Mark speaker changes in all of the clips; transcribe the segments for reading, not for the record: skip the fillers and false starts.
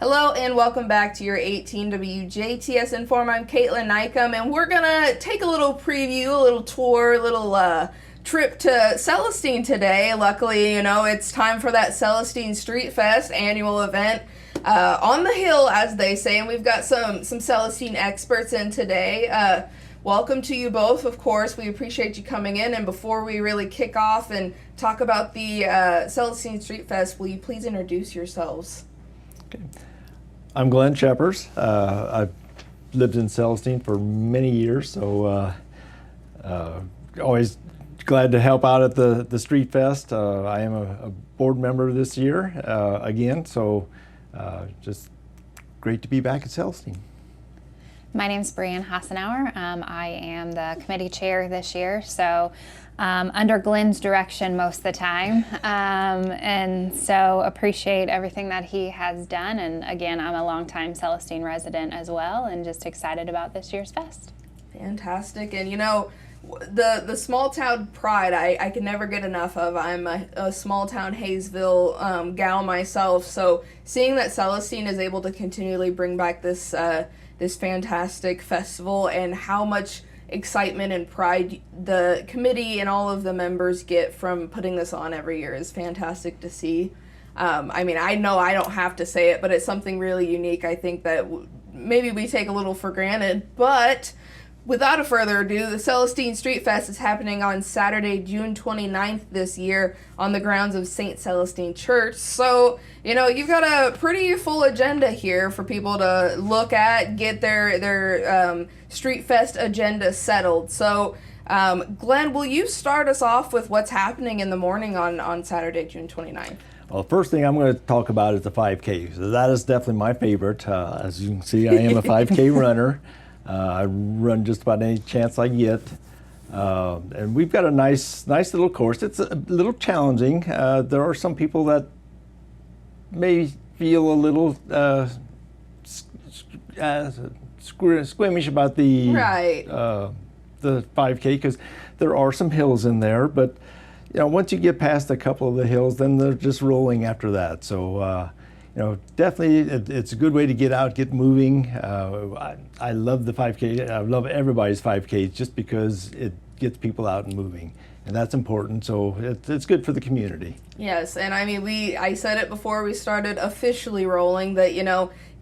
Speaker 1: Hello and welcome back to your 18 WJTS in.form. I'm Kaitlyn Neukam, and we're gonna take a little preview, a little tour, a little trip to Celestine today. Luckily, it's time for that Celestine Streetfest annual event on the hill, as they say, and we've got some Celestine experts in today. Welcome to you both, of course. We appreciate you coming in, and before we really kick off and talk about the Celestine Streetfest, will you please introduce yourselves?
Speaker 2: Okay. I'm Glen Schepers. I've lived in Celestine for many years, so always glad to help out at the Streetfest. I am a board member this year again, so just great to be back at Celestine.
Speaker 3: My name's Breanne Hasenour. I am the committee chair this year, so under Glen's direction most of the time, and so appreciate everything that he has done. And again, I'm a longtime Celestine resident as well, and just excited about this year's fest.
Speaker 1: Fantastic. And the small town pride I can never get enough of. I'm a small town Hayesville gal myself, so seeing that Celestine is able to continually bring back this fantastic festival, and how much excitement and pride the committee and all of the members get from putting this on every year is fantastic to see. I know I don't have to say it, but it's something really unique. I think that maybe we take a little for granted, but without a further ado, the Celestine Streetfest is happening on Saturday, June 29th this year on the grounds of St. Celestine Church. So, you've got a pretty full agenda here for people to look at, get their Streetfest agenda settled. So, Glen, will you start us off with what's happening in the morning on Saturday, June 29th?
Speaker 2: Well, the first thing I'm going to talk about is the 5K. So that is definitely my favorite. As you can see, I am a 5K runner. I run just about any chance I get, and we've got a nice little course. It's a little challenging. There are some people that may feel a little squeamish about the 5K, because there are some hills in there. But once you get past a couple of the hills, then they're just rolling after that. So. Definitely it's a good way to get out, get moving. I love the 5K. I love everybody's 5Ks just because it gets people out and moving, and that's important. So it's good for the community.
Speaker 1: Yes, and I said it before we started officially rolling that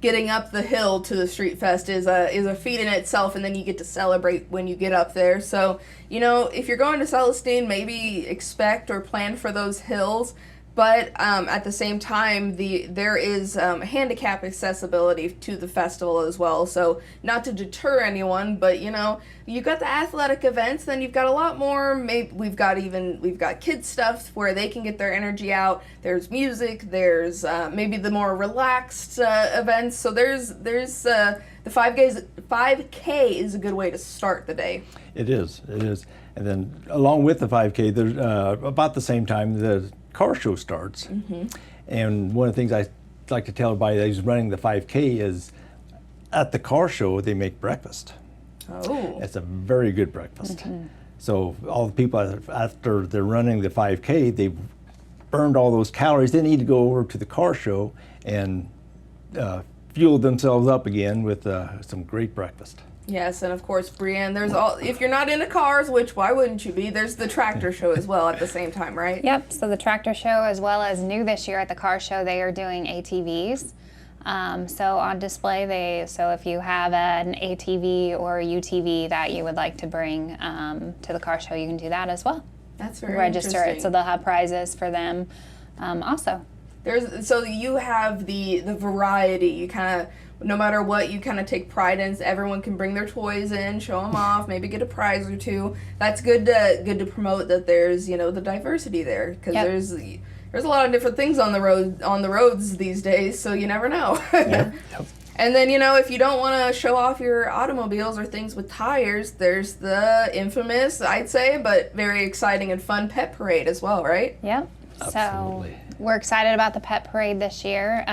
Speaker 1: getting up the hill to the Streetfest is a feat in itself, and then you get to celebrate when you get up there. So if you're going to Celestine, maybe expect or plan for those hills. But at the same time, there is handicap accessibility to the festival as well. So not to deter anyone, but you've got the athletic events, then you've got a lot more. Maybe we've got kids stuff where they can get their energy out. There's music. There's maybe the more relaxed events. So there's the 5K is a good way to start the day. It is.
Speaker 2: And then along with the 5K, there's about the same time the car show starts. Mm-hmm. And one of the things I like to tell everybody who's running the 5K is at the car show they make breakfast.
Speaker 1: Oh.
Speaker 2: It's a very good breakfast. Mm-hmm. So all the people after they're running the 5K, they've burned all those calories. They need to go over to the car show and fuel themselves up again with some great breakfast.
Speaker 1: Yes, and of course, Breanne, if you're not into cars, which why wouldn't you be, there's the tractor show as well at the same time, right?
Speaker 3: Yep, so the tractor show, as well as new this year at the car show, they are doing ATVs. So on display, so if you have an ATV or a UTV that you would like to bring to the car show, you can do that as well.
Speaker 1: That's very
Speaker 3: Register
Speaker 1: interesting.
Speaker 3: it, so they'll have prizes for them also.
Speaker 1: So you have the variety. You kind of, no matter what, you kind of take pride in. Everyone can bring their toys in, show them off, maybe get a prize or two. That's good to promote that there's the diversity there, because there's a lot of different things on the roads these days. So you never know.
Speaker 2: Yep.
Speaker 1: And then if you don't want to show off your automobiles or things with tires, there's the infamous, I'd say, but very exciting and fun pet parade as well, right?
Speaker 3: Yep.
Speaker 2: Absolutely.
Speaker 3: So we're excited about the pet parade this year.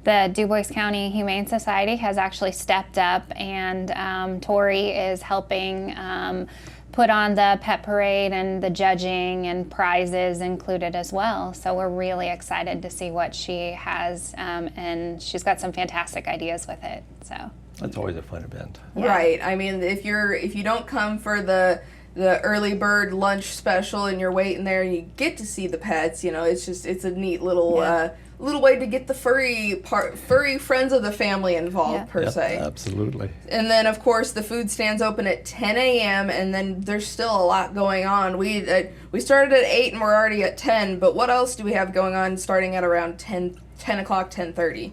Speaker 3: The DuBois County Humane Society has actually stepped up, and Tori is helping put on the pet parade and the judging and prizes included as well. So we're really excited to see what she has, and she's got some fantastic ideas with it. So
Speaker 2: that's always a fun event.
Speaker 3: Yeah.
Speaker 1: Right. I mean, if you don't come for the early bird lunch special and you're waiting there and you get to see the pets, it's a neat little little way to get the furry friends of the family involved per se.
Speaker 2: Absolutely.
Speaker 1: And then of course the food stands open at 10 a.m. and then there's still a lot going on. We started at 8 and we're already at 10, but what else do we have going on starting at around 10 o'clock, 10:30?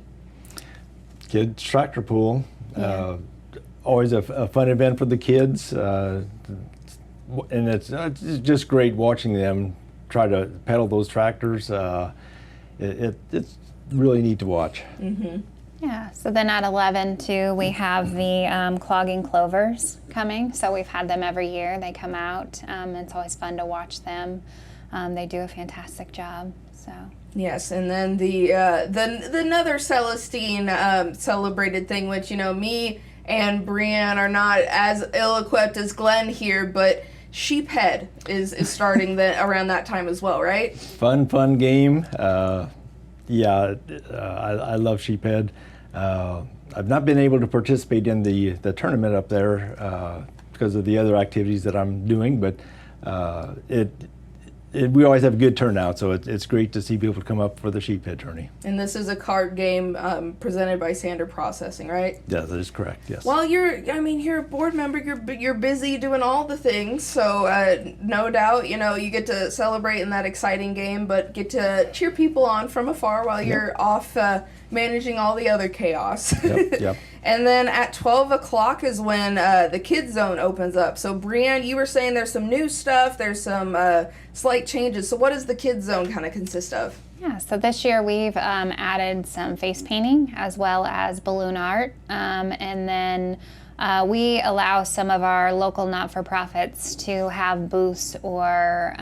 Speaker 2: Kids tractor pool. Always a fun event for the kids. And it's just great watching them try to pedal those tractors. It's really neat to watch.
Speaker 1: Mm-hmm.
Speaker 3: Yeah, so then at 11 too, we have the clogging clovers coming. So we've had them every year. They come out. It's always fun to watch them. They do a fantastic job. So.
Speaker 1: Yes, and then the another Celestine celebrated thing, which me and Breanne are not as ill-equipped as Glen here, but Sheephead is starting around that time as well, right?
Speaker 2: Fun game. I love Sheephead. I've not been able to participate in the tournament up there because of the other activities that I'm doing, but we always have a good turnout, so it's great to see people come up for the Sheephead tourney.
Speaker 1: And this is a card game presented by Sander Processing, right?
Speaker 2: Yeah, that is correct, yes.
Speaker 1: Well, you're a board member, you're busy doing all the things, so no doubt, you get to celebrate in that exciting game, but get to cheer people on from afar while you're off managing all the other chaos.
Speaker 2: Yep.
Speaker 1: And then at 12 o'clock is when the Kids Zone opens up. So, Breanne, you were saying there's some new stuff, there's some slight changes. So what does the Kids Zone kind of consist of?
Speaker 3: Yeah, so this year we've added some face painting as well as balloon art. And then we allow some of our local not-for-profits to have booths or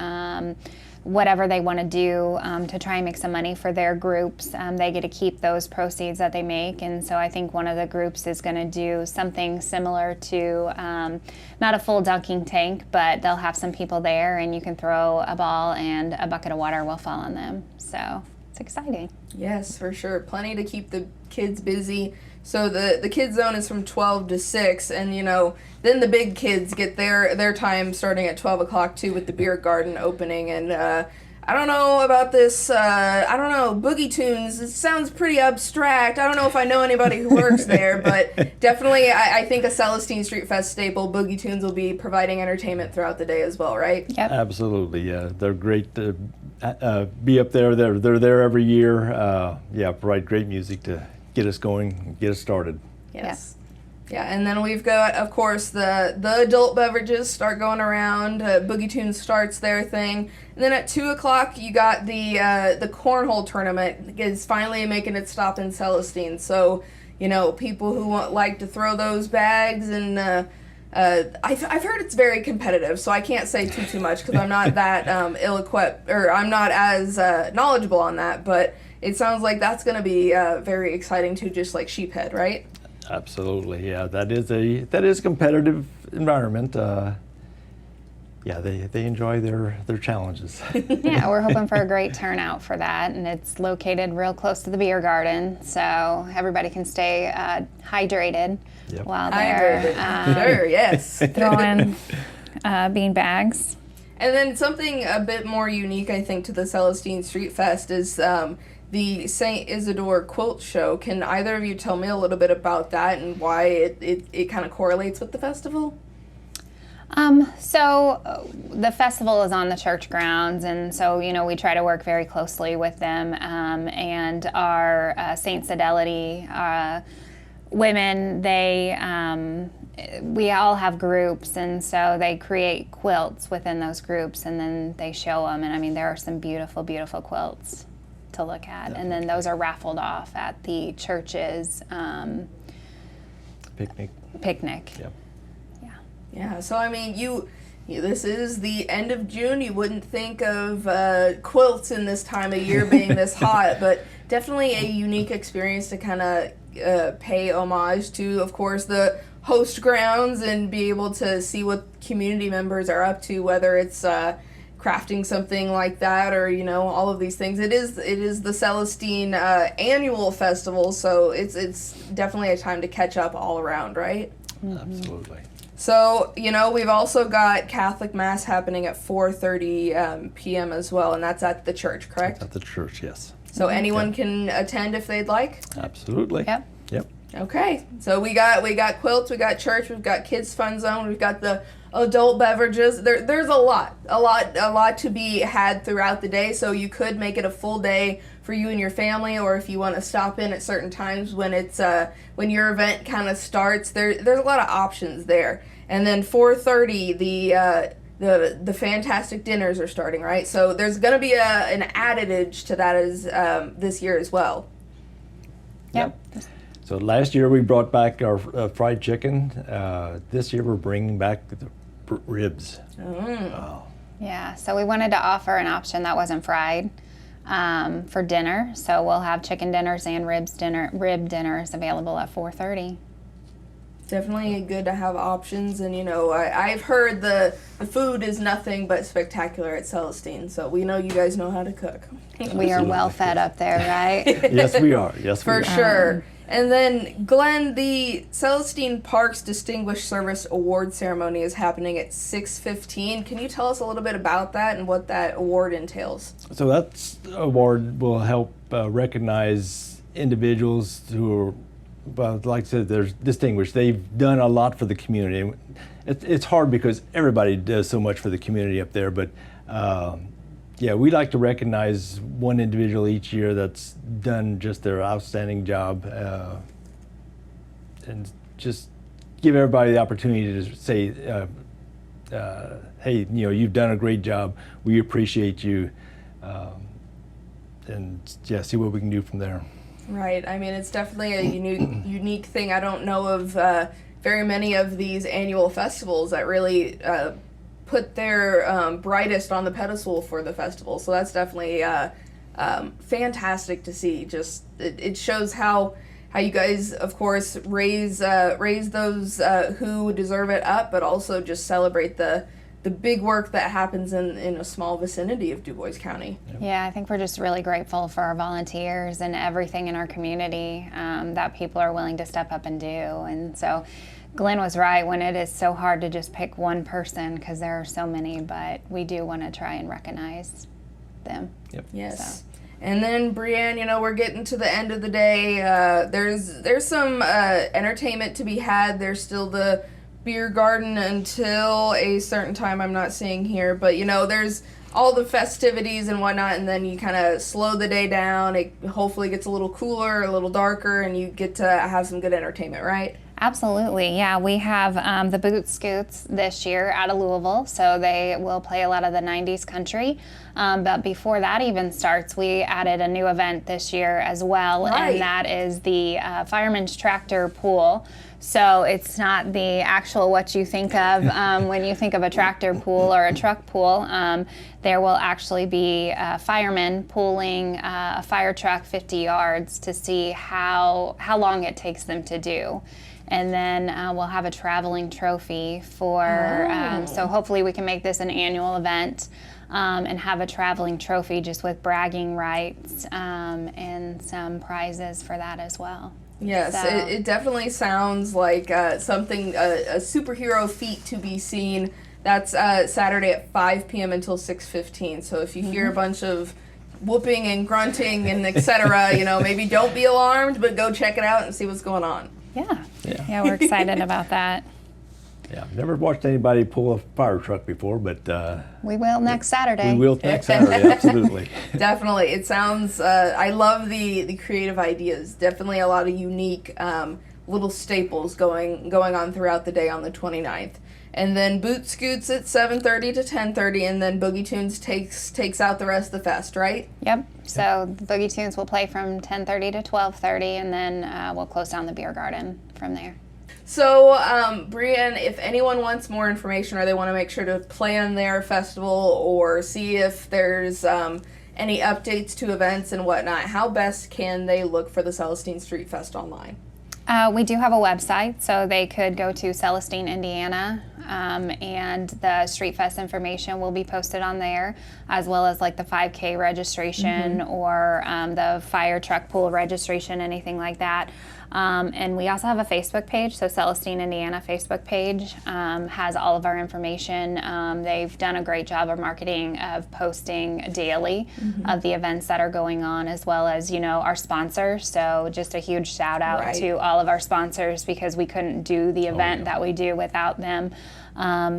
Speaker 3: whatever they want to do to try and make some money for their groups. They get to keep those proceeds that they make, and so I think one of the groups is going to do something similar to not a full dunking tank, but they'll have some people there and you can throw a ball and a bucket of water will fall on them. So it's exciting.
Speaker 1: Yes, for sure. Plenty to keep the kids busy. So the Kids Zone is from 12 to 6, and then the big kids get their time starting at 12 o'clock too with the beer garden opening. And I don't know about this, Boogie Tunes. It sounds pretty abstract. I don't know if I know anybody who works there, but definitely I think a Celestine Streetfest staple, Boogie Tunes will be providing entertainment throughout the day as well, right?
Speaker 3: Yep.
Speaker 2: Absolutely, yeah. They're great to be up there. They're there every year. Provide great music to get us going, get us started.
Speaker 1: Yes. Yeah, and then we've got, of course, the adult beverages start going around. Boogie Tunes starts their thing. And then at 2 o'clock, you got the cornhole tournament is finally making its stop in Celestine. So, people who like to throw those bags, and I've heard it's very competitive, so I can't say too much because I'm not that ill-equipped, or I'm not as knowledgeable on that, but it sounds like that's going to be very exciting too, just like Sheephead, right?
Speaker 2: Absolutely, yeah. That is a competitive environment. They enjoy their challenges.
Speaker 3: Yeah, we're hoping for a great turnout for that, and it's located real close to the beer garden, so everybody can stay hydrated while they're
Speaker 1: sure, yes,
Speaker 3: throwing bean bags.
Speaker 1: And then something a bit more unique, I think, to the Celestine Streetfest is the St. Isidore Quilt Show. Can either of you tell me a little bit about that and why it kind of correlates with the festival?
Speaker 3: So the festival is on the church grounds, and so, we try to work very closely with them, and our St. Fidelity women, we all have groups, and so they create quilts within those groups, and then they show them, and there are some beautiful, beautiful quilts to look at. Definitely. And then those are raffled off at the church's picnic.
Speaker 2: Yep.
Speaker 1: Yeah, so this is the end of June. You wouldn't think of quilts in this time of year being this hot, but definitely a unique experience to kind of pay homage to, of course, the host grounds and be able to see what community members are up to, whether it's crafting something like that or, you know, all of these things. It is the Celestine annual festival, so it's definitely a time to catch up all around, right?
Speaker 2: Absolutely.
Speaker 1: So, you know, we've also got Catholic Mass happening at 4:30 p.m. as well, and that's at the church, correct?
Speaker 2: At the church, yes.
Speaker 1: So anyone can attend if they'd like?
Speaker 2: Absolutely.
Speaker 3: Yep.
Speaker 2: Yep.
Speaker 1: Okay. So we got quilts, we got church, we've got kids fun zone, we've got the adult beverages. There's a lot to be had throughout the day, so you could make it a full day for you and your family, or if you want to stop in at certain times when it's when your event kind of starts. There's a lot of options there. And then 4:30 the fantastic dinners are starting, right? So there's going to be an additive to that as this year as well.
Speaker 3: Yep.
Speaker 2: So last year we brought back our fried chicken. This year we're bringing back the ribs. Oh.
Speaker 3: Yeah, so we wanted to offer an option that wasn't fried for dinner. So we'll have chicken dinners and rib dinners available at 4:30.
Speaker 1: Definitely good to have options, and you know, I've heard the food is nothing but spectacular at Celestine, so we know you guys know how to cook.
Speaker 3: We are well fed up there, right?
Speaker 2: Yes, we are. Yes, we
Speaker 1: For
Speaker 2: are.
Speaker 1: sure. And then, Glen, the Celestine Parks Distinguished Service Award Ceremony is happening at 6:15. Can you tell us a little bit about that and what that award entails?
Speaker 2: So that award will help recognize individuals who are, well, like I said, they're distinguished. They've done a lot for the community. It's hard because everybody does so much for the community up there, but yeah, we like to recognize one individual each year that's done just their outstanding job, and just give everybody the opportunity to say, hey, you know, you've done a great job. We appreciate you, and yeah, see what we can do from there.
Speaker 1: Right. I mean, it's definitely a unique thing. I don't know of very many of these annual festivals that really put their brightest on the pedestal for the festival. So that's definitely fantastic to see. Just it shows how you guys, of course, raise those who deserve it up, but also just celebrate the big work that happens in a small vicinity of Du Bois County.
Speaker 3: Yeah, I think we're just really grateful for our volunteers and everything in our community that people are willing to step up and do. And so Glenn was right when it is so hard to just pick one person because there are so many, but we do want to try and recognize them.
Speaker 2: Yep.
Speaker 1: Yes. So. And then Breanne, you know, we're getting to the end of the day. There's some entertainment to be had. There's still the beer garden until a certain time I'm not seeing here, but you know, there's all the festivities and whatnot, and then you kind of slow the day down. It hopefully gets a little cooler, a little darker, and you get to have some good entertainment, right?
Speaker 3: Absolutely, yeah. We have the Boot Scoots this year out of Louisville, so they will play a lot of the 90s country. But before that even starts, we added a new event this year as well, and that is the Fireman's Tractor Pool. So it's not the actual what you think of when you think of a tractor pool or a truck pool. There will actually be firemen pulling a fire truck 50 yards to see how long it takes them to do. And then we'll have a traveling trophy for, so hopefully we can make this an annual event and have a traveling trophy just with bragging rights and some prizes for that as well.
Speaker 1: Yes,
Speaker 3: So-
Speaker 1: it definitely sounds like something, a superhero feat to be seen. That's Saturday at 5 p.m. until 6:15. So if you hear a bunch of whooping and grunting and etc., you know, maybe don't be alarmed, but go check it out and see what's going on.
Speaker 3: Yeah, we're excited about that.
Speaker 2: Yeah, I've never watched anybody pull a fire truck before, but
Speaker 3: We will next Saturday.
Speaker 2: we will next Saturday, absolutely.
Speaker 1: Definitely. It sounds, I love the creative ideas. Definitely a lot of unique little staples going on throughout the day on the 29th. And then Boot Scoots at 7:30 to 10:30, and then Boogie Tunes takes out the rest of the fest, right?
Speaker 3: Yep. So the Boogie Tunes will play from 10:30 to 12:30, and then we'll close down the beer garden from there.
Speaker 1: So, Breanne, if anyone wants more information or they want to make sure to plan their festival or see if there's any updates to events and whatnot, how best can they look for the Celestine Streetfest online?
Speaker 3: We do have a website, so they could go to Celestine, Indiana, and the Streetfest information will be posted on there, as well as like the 5K registration or the fire truck pool registration, anything like that. And we also have a Facebook page, so Celestine, Indiana Facebook page has all of our information. They've done a great job of marketing, of posting daily of the events that are going on, as well as, you know, our sponsors. So just a huge shout out to all of our sponsors, because we couldn't do the event that we do without them.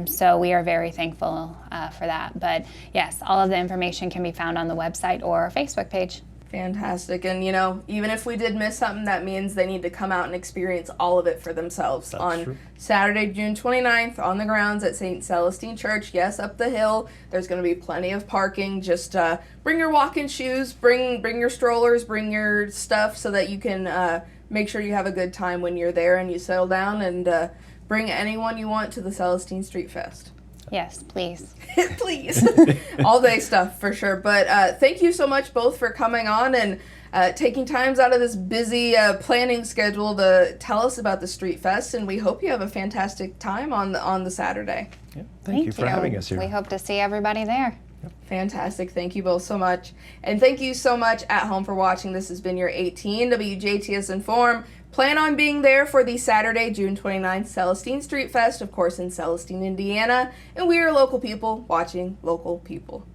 Speaker 3: So we are very thankful for that. But yes, all of the information can be found on the website or our Facebook page.
Speaker 1: Fantastic. And, you know, even if we did miss something, that means they need to come out and experience all of it for themselves.
Speaker 2: That's
Speaker 1: on
Speaker 2: true.
Speaker 1: Saturday, June 29th, on the grounds at St. Celestine Church. Yes, up the hill. There's going to be plenty of parking. Just bring your walking shoes, bring your strollers, bring your stuff so that you can make sure you have a good time when you're there and you settle down, and bring anyone you want to the Celestine Streetfest.
Speaker 3: Yes, please.
Speaker 1: Please. All day stuff for sure. But thank you so much both for coming on and taking times out of this busy planning schedule to tell us about the Streetfest, and we hope you have a fantastic time on the Saturday.
Speaker 2: Yeah, thank you for having us here.
Speaker 3: We hope to see everybody there.
Speaker 1: Fantastic. Thank you both so much. And thank you so much at home for watching. This has been your 18 WJTS in.form. Plan on being there for the Saturday, June 29th Celestine Streetfest, of course, in Celestine, Indiana. And we are local people watching local people.